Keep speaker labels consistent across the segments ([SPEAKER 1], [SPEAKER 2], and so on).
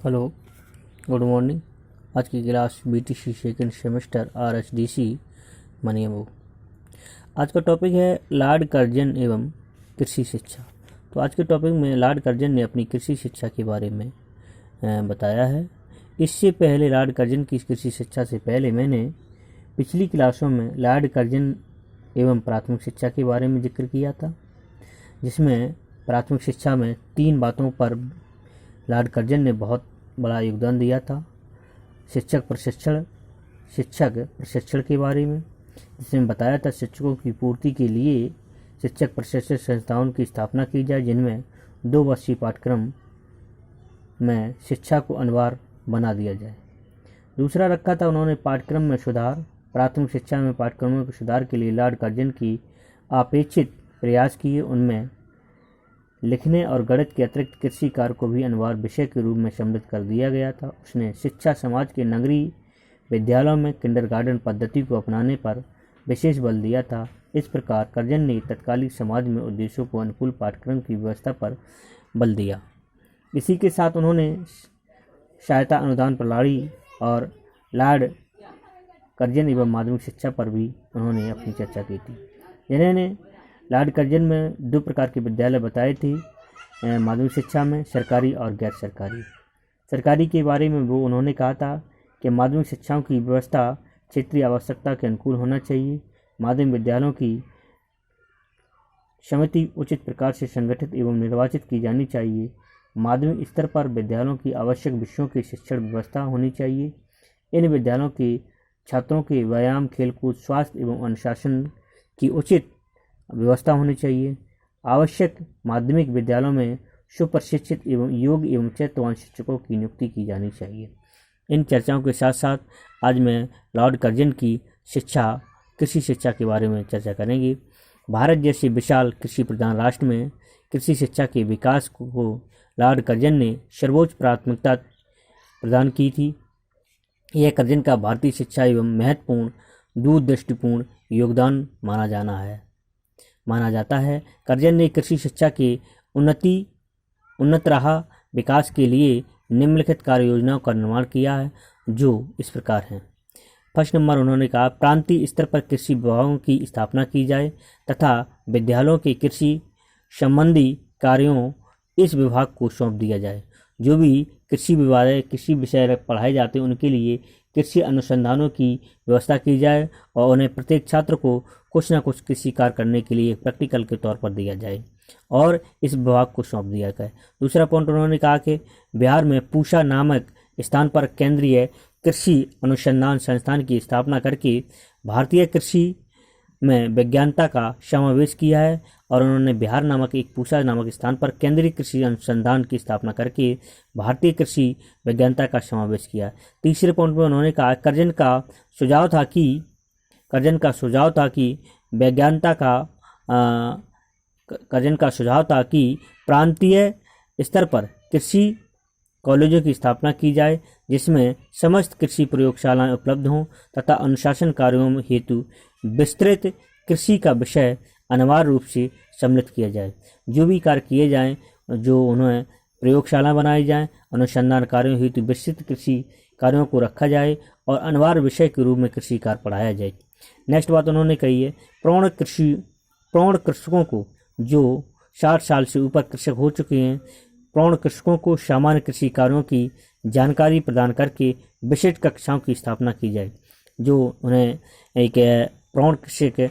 [SPEAKER 1] Hello, good morning. आज की class BTC second semester आरएचडीसी मनियाबू। आज का टॉपिक है लॉर्ड कर्जन एवं कृषि शिक्षा। तो आज के टॉपिक में लॉर्ड कर्जन ने अपनी कृषि शिक्षा के बारे में बताया है। इससे पहले लॉर्ड कर्जन की कृषि शिक्षा से पहले मैंने पिछली क्लासों में लॉर्ड कर्जन एवं प्राथमिक शिक्षा के बारे में जिक्र किया था, जिसमें प्राथमिक शिक्षा में 3 बातों पर लॉर्ड कर्जन ने बहुत बड़ा योगदान दिया था। शिक्षक प्रशिक्षण के बारे में, जिसमें बताया था शिक्षकों की पूर्ति के लिए शिक्षक प्रशिक्षण संस्थाओं की स्थापना की जाए, जिनमें 2 वर्षीय पाठ्यक्रम में शिक्षा को अनिवार्य बना दिया जाए। दूसरा रखा था उन्होंने पाठ्यक्रम में सुधार। प्राथमिक शिक्षा में पाठ्यक्रमों के सुधार के लिए लॉर्ड कर्जन की अपेक्षित प्रयास किए। उनमें लिखने और गणित के अतिरिक्त कृषि कार्य को भी अनिवार्य विषय के रूप में सम्मिलित कर दिया गया था। उसने शिक्षा समाज के नगरीय विद्यालयों में किंडरगार्टन पद्धति को अपनाने पर विशेष बल दिया था। इस प्रकार कर्जन ने तत्कालीन समाज में उद्देश्यों को अनुकूल पाठ्यक्रम की व्यवस्था पर बल दिया। इसी के साथ उन्होंने सहायता अनुदान प्रणाली और लॉर्ड कर्जन एवं माध्यमिक शिक्षा पर भी उन्होंने अपनी चर्चा की थी। इन्होंने लॉर्ड कर्जन में 2 प्रकार के विद्यालय बताए थे माध्यमिक शिक्षा में, सरकारी और गैर सरकारी। सरकारी के बारे में वो उन्होंने कहा था कि माध्यमिक शिक्षाओं की व्यवस्था क्षेत्रीय आवश्यकता के अनुकूल होना चाहिए। माध्यमिक विद्यालयों की समिति उचित प्रकार से संगठित एवं निर्वाचित की जानी चाहिए। माध्यमिक स्तर पर विद्यालयों की आवश्यक विषयों की शिक्षण व्यवस्था होनी चाहिए। इन विद्यालयों के छात्रों के व्यायाम, खेलकूद, स्वास्थ्य एवं अनुशासन की उचित व्यवस्था होनी चाहिए। आवश्यक माध्यमिक विद्यालयों में सुप्रशिक्षित एवं योग्य एवं चरित्रवान शिक्षकों की नियुक्ति की जानी चाहिए। इन चर्चाओं के साथ साथ आज मैं लॉर्ड कर्जन की कृषि शिक्षा के बारे में चर्चा करेंगे। भारत जैसे विशाल कृषि प्रधान राष्ट्र में कृषि शिक्षा के विकास को लॉर्ड कर्जन ने सर्वोच्च प्राथमिकता प्रदान की थी। यह कर्जन का भारतीय शिक्षा एवं महत्वपूर्ण दूरदृष्टिपूर्ण योगदान माना जाता है। कर्जन ने कृषि शिक्षा के उन्नत राह विकास के लिए निम्नलिखित कार्य योजनाओं का निर्माण किया है, जो इस प्रकार हैं। फर्स्ट नंबर, उन्होंने कहा प्रांतीय स्तर पर कृषि विभागों की स्थापना की जाए तथा विद्यालयों के कृषि संबंधी कार्यों इस विभाग को सौंप दिया जाए। जो भी कृषि विषय पढ़ाए जाते हैं उनके लिए कृषि अनुसंधानों की व्यवस्था की जाए और उन्हें प्रत्येक छात्र को कुछ न कुछ कृषि कार्य करने के लिए प्रैक्टिकल के तौर पर दिया जाए और इस विभाग को सौंप दिया जाए। दूसरा पॉइंट, उन्होंने कहा कि बिहार में पूसा नामक स्थान पर केंद्रीय कृषि अनुसंधान संस्थान की स्थापना करके भारतीय कृषि में वैज्ञानिकता का समावेश किया है और उन्होंने बिहार नामक एक पूसा नामक स्थान पर केंद्रीय कृषि अनुसंधान की स्थापना करके भारतीय कृषि वैज्ञानिकता का समावेश किया। तीसरे पॉइंट में उन्होंने कहा कर्जन का सुझाव था कि प्रांतीय स्तर पर कृषि कॉलेजों की स्थापना की जाए, जिसमें समस्त कृषि प्रयोगशालाएं उपलब्ध हों तथा अनुशासन कार्यों हेतु विस्तृत कृषि का विषय अनिवार्य रूप से सम्मिलित किया जाए। जो भी कार्य किए जाएं, जो उन्हें प्रयोगशाला बनाई जाए, अनुसंधान कार्यों हेतु विस्तृत कृषि कार्यों को रखा जाए और अनिवार्य विषय के रूप में कृषि कार्य पढ़ाया जाए। नेक्स्ट बात उन्होंने कही है प्रौढ़ कृषकों को, जो 60 साल से ऊपर कृषक हो चुके हैं, प्रौढ़ कृषकों को सामान्य कृषि कार्यों की जानकारी प्रदान करके विशिष्ट कक्षाओं की स्थापना की जाए। जो उन्हें एक प्रौढ़ कृषक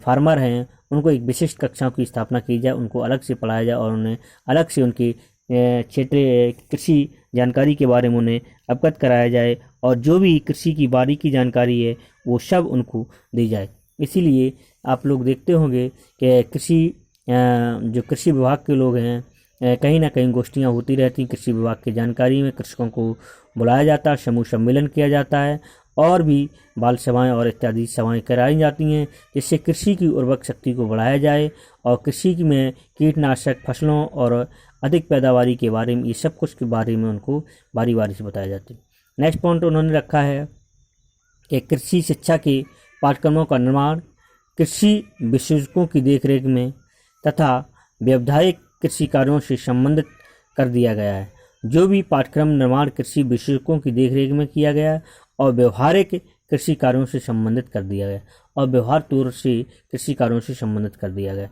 [SPEAKER 1] फार्मर हैं उनको एक विशिष्ट कक्षाओं की स्थापना की जाए, उनको अलग से पढ़ाया जाए और उन्हें अलग से उनकी क्षेत्रीय कृषि जानकारी के बारे में उन्हें अवगत कराया जाए और जो भी कृषि की बारीकी जानकारी है वो सब उनको दी जाए। इसीलिए आप लोग देखते होंगे कि जो कृषि विभाग के लोग हैं, कहीं ना कहीं गोष्ठियाँ होती रहती, कृषि विभाग की जानकारी में कृषकों को बुलाया जाता है, समूह सम्मेलन किया जाता है और भी बाल सभाएं और इत्यादि सभाएं कराई जाती हैं, जिससे कृषि की उर्वरक शक्ति को बढ़ाया जाए और कृषि में कीटनाशक फसलों और अधिक पैदावारी के बारे में, ये सब कुछ के बारे में उनको बारी बारी से बताया जाता है। नेक्स्ट पॉइंट उन्होंने रखा है कि कृषि शिक्षा के पाठ्यक्रमों का निर्माण कृषि विशेषज्ञों की देखरेख में तथा व्यावसायिक कृषि कार्यों से संबंधित कर दिया गया है। जो भी पाठ्यक्रम निर्माण कृषि विशेषज्ञों की देखरेख में किया गया और व्यवहारिक कृषि कार्यों से संबंधित कर दिया गया और व्यवहार तौर से कृषि कार्यों से संबंधित कर दिया गया।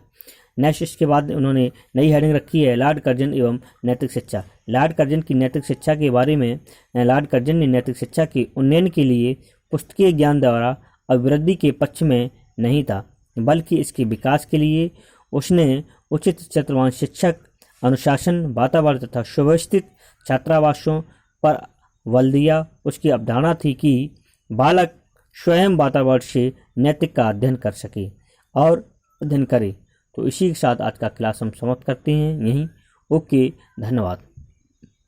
[SPEAKER 1] नेक्स्ट इसके बाद उन्होंने नई हेडिंग रखी है लॉर्ड कर्जन एवं नैतिक शिक्षा। लॉर्ड कर्जन की नैतिक शिक्षा के बारे में लॉर्ड कर्जन ने नैतिक शिक्षा के उन्नयन के लिए पुस्तकीय ज्ञान द्वारा अभिवृद्धि के पक्ष में नहीं था, बल्कि इसके विकास के लिए उसने उचित छात्रवान शिक्षक, अनुशासन, वातावरण तथा सुव्यवस्थित छात्रावासों पर बल दिया। उसकी अवधारणा थी कि बालक स्वयं वातावरण से नैतिक का अध्ययन कर सके और अध्ययन करे। तो इसी के साथ आज का क्लास हम समाप्त करते हैं यहीं। ओके, धन्यवाद।